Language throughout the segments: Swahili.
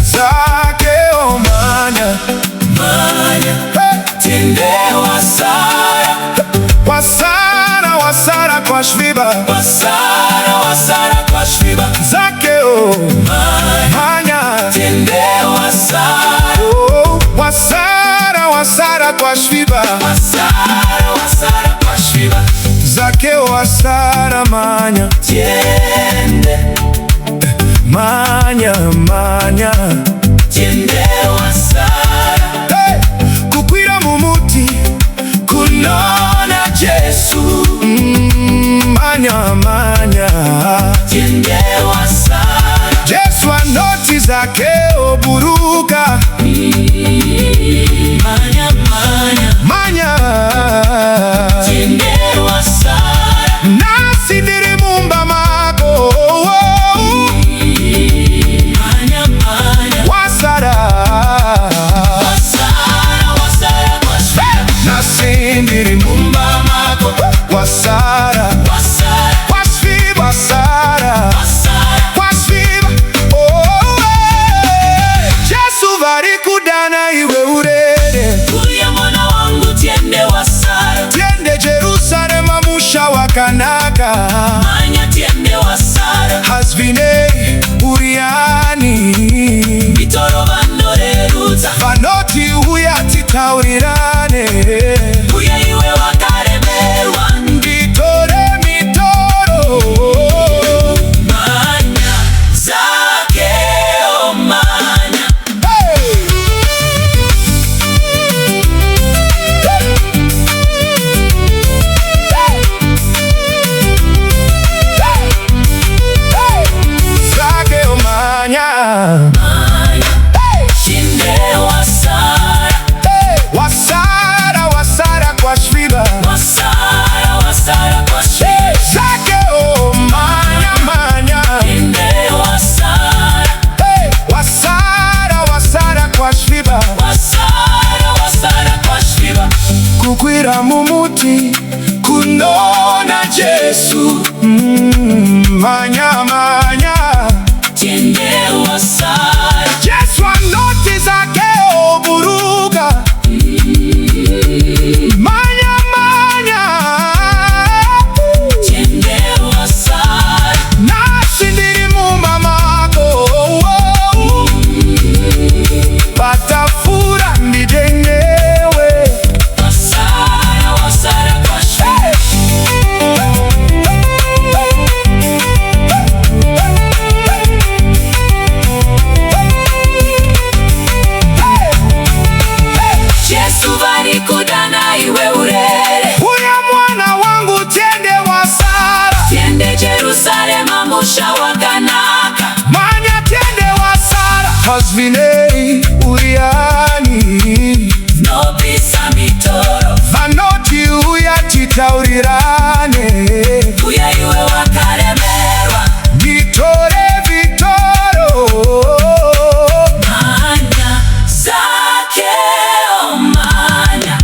Zakeo manya, tiende wasara, wasara kwa shviba, wasara kwa shviba. Zakeo manya, tiende wasara, wasara kwa shviba, wasara kwa shviba. Zakeo wasara manya, tiende manya, tiende wasara. Hey! Kukwira mumuti kunona Jesu, manya, tiende wasara. Jesu anoti Zakeo buruka, manya, tiende wasara. nasi ndiri mumba mako, wasara kwa shviba. nasi ndiri mumba mako, wasara kwa shviba, wasara kwa shviba. Jesu vari kudana iwe urere, Uya mwana wangu tiende wasara, tiende Jerusalema musha wakanaka, manya tiende wasara. hasvine uriani Bitoro vanorerudza, vanoti uya titaurirane, uya iwe wakaremerwa. nditore mitoro, Manya, Zakeo manya. hey! Zakeo manya, Manya, tiende wasara, wasara kwa shviba, wasara kwa shviba. Zakeo manya, Tiende wasara, wasara kwa shviba, wasara kwa shviba. kukwira mumuti kunona Jesu, manya, Tiende wasara, Jesu anoti Zakeo buruka, manya, tiende wasara. nasi ndiri mumba mako, patafura ndijenyewe, Wasara kwa shviba. Jesu vari kudana iwe urere, uya mwana wangu tiende wasara, tiende Jerusalema musha wakanaka, manya tiende wasara, hasvine uriani nobisa mitoro, vanoti uya titaurirane, uya iwe wakaremerwa. vitore vitoro, Manya, Zakeo manya.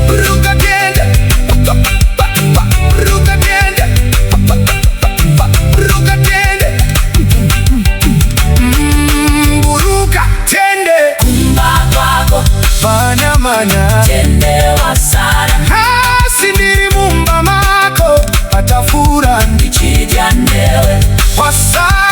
Buruka tiende, buruka tiende, buruka tiende, buruka tiende, Kumba kwako, manya, tiende wasara, nasi ndiri mumba mako, patafura ichidya ndewe. wasara.